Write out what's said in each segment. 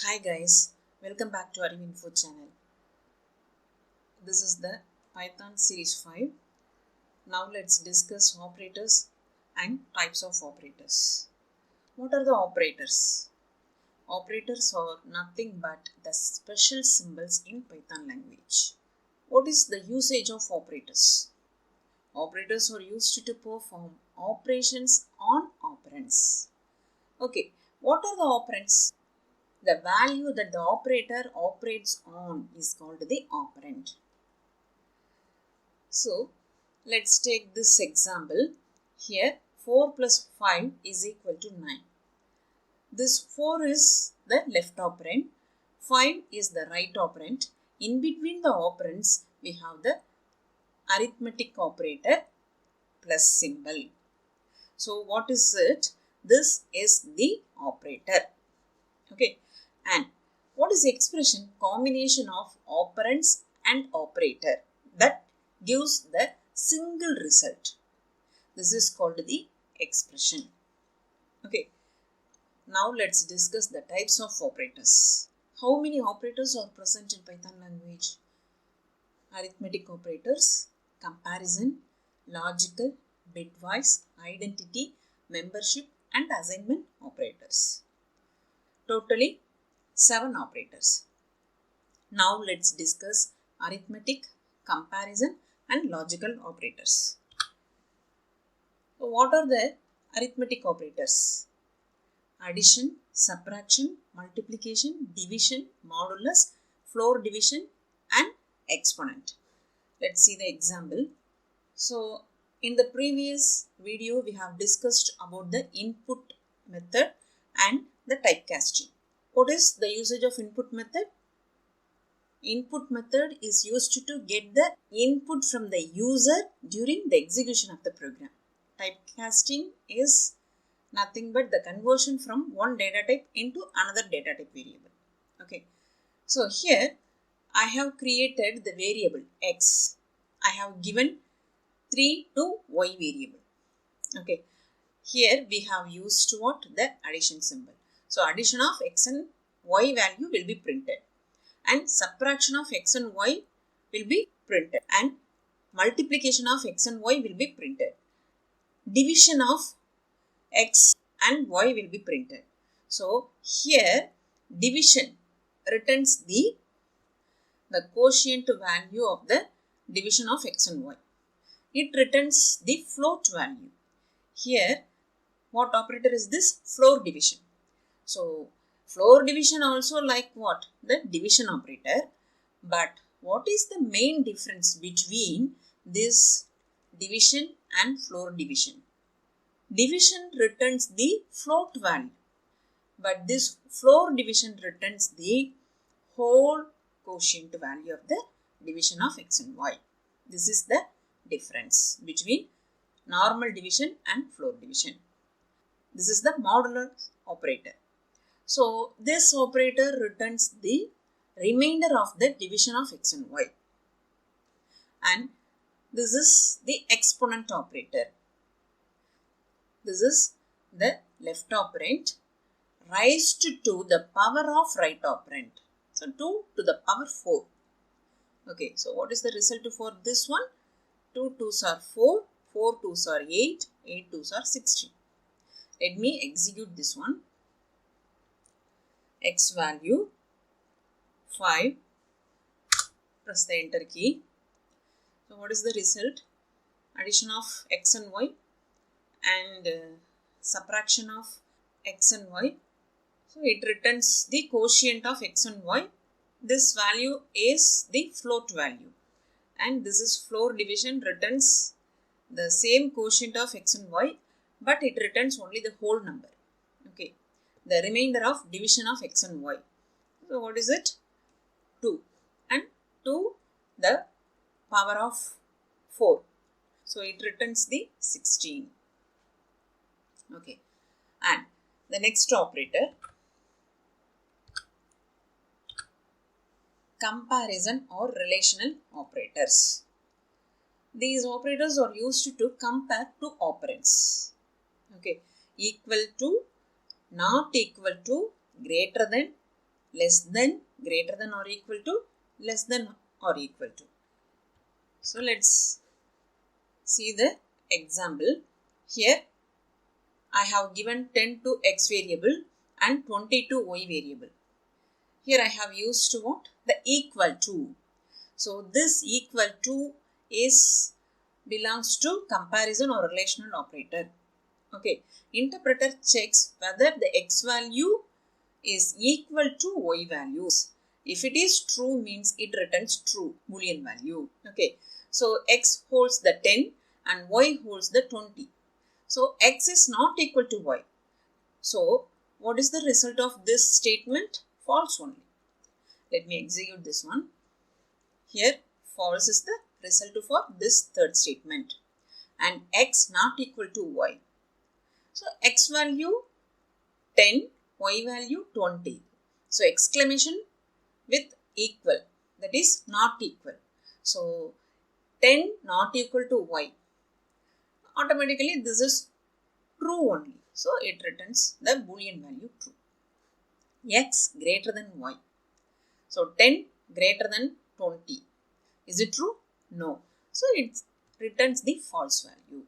Hi guys, welcome back to ARIVU channel. This is the Python series 5. Now let's discuss operators and types of operators. What are the operators? Operators are nothing but the special symbols in Python language. What is the usage of operators? Operators are used to perform operations on operands. Okay, what are the operands? The value that the operator operates on is called the operand. So, let's take this example. Here, 4 plus 5 is equal to 9. This 4 is the left operand, 5 is the right operand. In between the operands, we have the arithmetic operator plus symbol. So, what is it? This is the operator. Okay, and what is the expression? Combination of operands and operator that gives the single result. This is called the expression. Okay, now let's discuss the types of operators. How many operators are present in Python language? Arithmetic operators, comparison, logical, bitwise, identity, membership and assignment operators. Totally 7 operators. Now let's discuss arithmetic, comparison and logical operators. So what are the arithmetic operators? Addition, subtraction, multiplication, division, modulus, floor division and exponent. Let's see the example. So in the previous video we have discussed about the input method and the typecasting. What is the usage of input method? Input method is used to get the input from the user during the execution of the program. Typecasting is nothing but the conversion from one data type into another data type variable. Okay. So here I have created the variable x. I have given 3 to y variable. Okay. Here we have used what? The addition symbol. So addition of x and y value will be printed. And subtraction of x and y will be printed. And multiplication of x and y will be printed. Division of x and y will be printed. So here division returns the quotient value of the division of x and y. It returns the float value. Here what operator is this? Floor division. So floor division also like what? The division operator. But what is the main difference between this division and floor division? Division returns the float value. But this floor division returns the whole quotient value of the division of x and y. This is the difference between normal division and floor division. This is the modular operator. So this operator returns the remainder of the division of x and y. And this is the exponent operator. This is the left operand raised to the power of right operand. So 2 to the power 4. Okay, so what is the result for this one? 2 2s are 4, 4 2s are 8, 8 2s are 16. Let me execute this one. X value 5. Press the enter key. So what is the result? Addition of x and y and subtraction of x and y. So it returns the quotient of x and y. This value is the float value. And this is floor division, returns the same quotient of x and y, but it returns only the whole number. Okay, the remainder of division of x and y. So what is it? 2 and 2 the power of 4. So it returns the 16. Okay, and the next operator, comparison or relational operators. These operators are used to compare two operands. Okay, equal to, not equal to, greater than, less than, greater than or equal to, less than or equal to. So let's see the example. Here I have given 10 to x variable and 20 to y variable. Here I have used what? The equal to. So this equal to is belongs to comparison or relational operator. Okay. Interpreter checks whether the x value is equal to y values. If it is true, means it returns true Boolean value. Okay. So x holds the 10 and y holds the 20. So x is not equal to y. So what is the result of this statement? False only. Let me execute this one. Here false is the result for this third statement. And x not equal to y. So x value 10, y value 20. So exclamation with equal, that is not equal. So 10 not equal to y. Automatically this is true only. So it returns the Boolean value true. X greater than y. So 10 greater than 20. Is it true? No. So it returns the false value.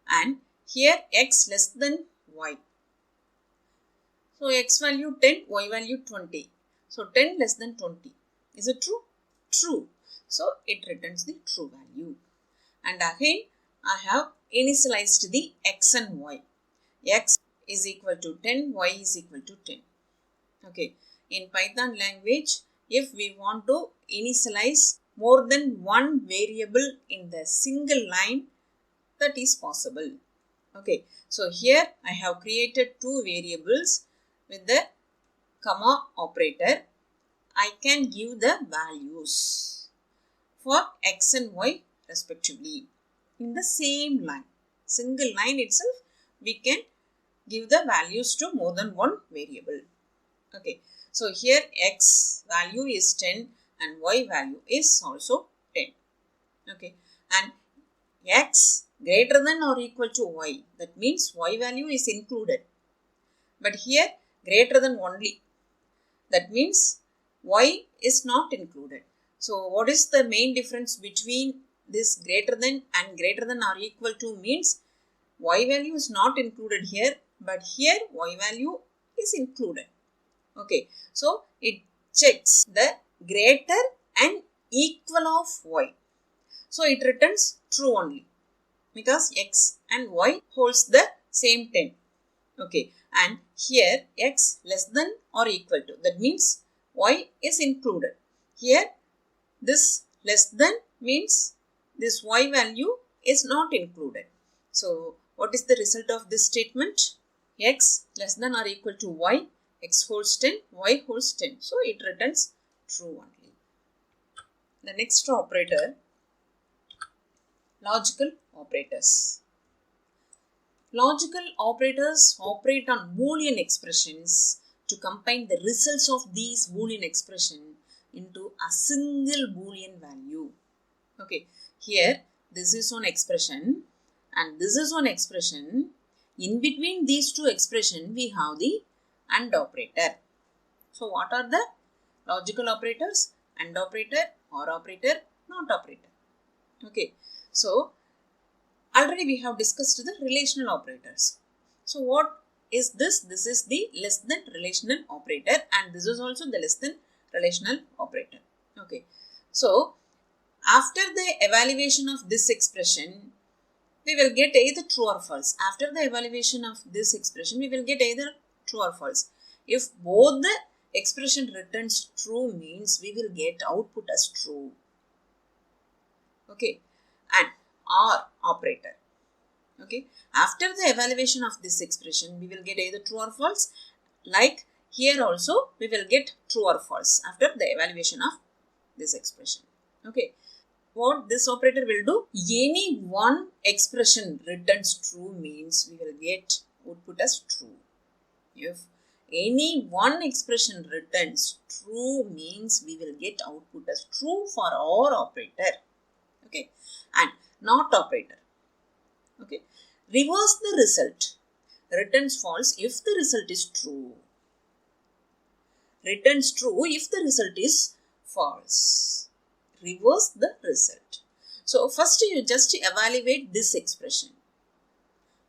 And here x less than y. So x value 10, y value 20. So 10 less than 20. Is it true? True. So it returns the true value. And again I have initialized the x and y. X is equal to 10, y is equal to 10. Okay. In Python language, if we want to initialize more than one variable in the single line, that is possible. Okay. So here I have created two variables with the comma operator. I can give the values for x and y respectively in the same line. Single line itself, we can give the values to more than one variable. Okay. So here x value is 10 and y value is also 10. Okay. And x greater than or equal to y. That means y value is included. But here greater than only. That means y is not included. So what is the main difference between this greater than and greater than or equal to means y value is not included here, but here y value is included. Okay. So it checks the greater and equal of y. So it returns true only because x and y holds the same 10. Okay. And here x less than or equal to. That means y is included. Here this less than means this y value is not included. So what is the result of this statement? X less than or equal to y. X holds 10, y holds 10. So it returns true only. The next operator, logical operators. Logical operators operate on Boolean expressions to combine the results of these Boolean expressions into a single Boolean value. Okay, here this is one expression and this is one expression. In between these two expressions, we have the AND operator. So what are the logical operators? AND operator, OR operator, NOT operator. Okay, so already we have discussed the relational operators. So what is this? This is the less than relational operator and this is also the less than relational operator. Okay, so after the evaluation of this expression, we will get either true or false. After the evaluation of this expression, we will get either true or false. If both the expression returns true means we will get output as true. Okay. And OR operator. Okay. After the evaluation of this expression, we will get either true or false. Like here also, we will get true or false after the evaluation of this expression. Okay. What this operator will do? Any one expression returns true means we will get output as true. If any one expression returns true means we will get output as true for OR operator. Okay. And NOT operator. Okay. Reverse the result. Returns false if the result is true. returns true if the result is false. Reverse the result. So first you just evaluate this expression.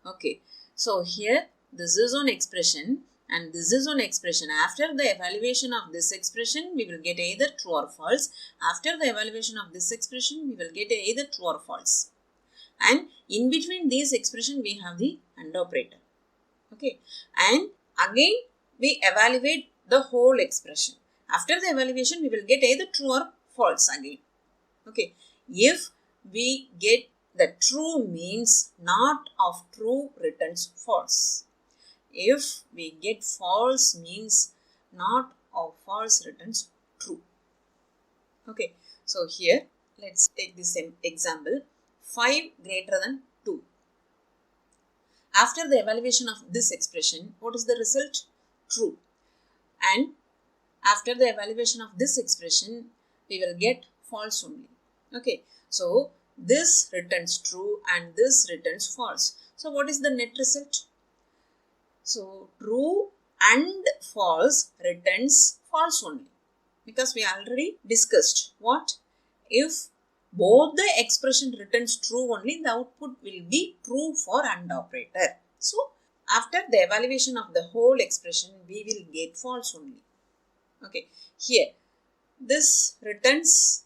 Okay, so here this is one expression and this is one expression. After the evaluation of this expression, we will get either true or false. After the evaluation of this expression, we will get either true or false. And in between these expression, we have the AND operator. Okay, and again we evaluate the whole expression. After the evaluation, we will get either true or false again. Okay, if we get the true means not of true returns false. If we get false means not of false returns true. Okay, so here let's take this example. 5 greater than 2. After the evaluation of this expression, what is the result? True. And after the evaluation of this expression, we will get false only. Okay, so this returns true and this returns false. So what is the net result? So true and false returns false only, because we already discussed what? If both the expression returns true only, the output will be true for AND operator. So after the evaluation of the whole expression, we will get false only. Okay, here this returns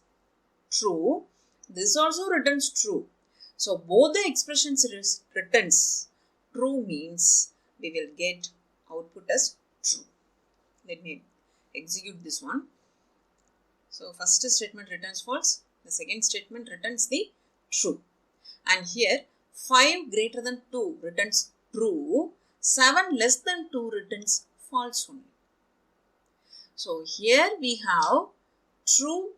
true, this also returns true. So both the expressions returns true means we will get output as true. Let me execute this one. So first statement returns false, the second statement returns the true. And here 5 greater than 2 returns true, 7 less than 2 returns false only. So here we have true,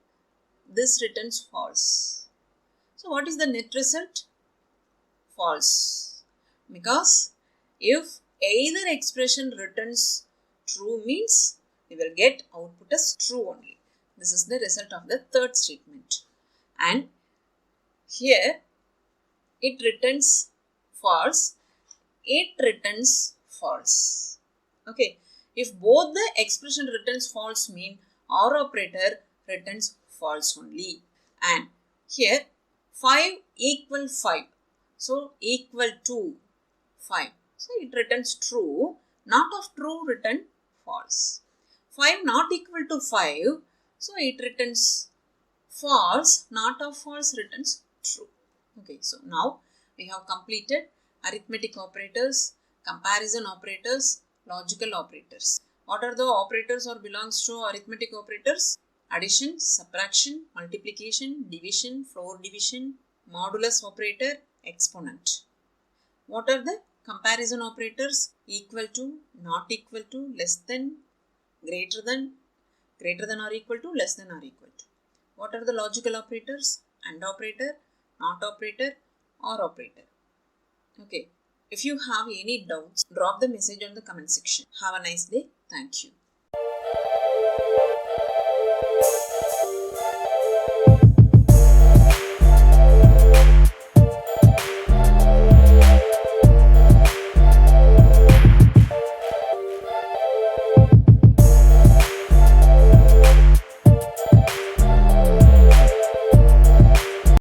this returns false. So what is the net result? False. Because if either expression returns true means we will get output as true only. This is the result of the third statement. And here it returns false, it returns false. Okay, if both the expression returns false mean OR operator returns false only. And here 5 equal 5, so equal to 5. So it returns true, not of true return false. 5 not equal to 5, so it returns false, not of false returns true. Okay, so now we have completed arithmetic operators, comparison operators, logical operators. What are the operators or belongs to arithmetic operators? Addition, subtraction, multiplication, division, floor division, modulus operator, exponent. What are the comparison operators? Equal to, not equal to, less than, greater than or equal to, less than or equal to. What are the logical operators? AND operator, NOT operator, OR operator. Okay. If you have any doubts, drop the message on the comment section. Have a nice day. Thank you.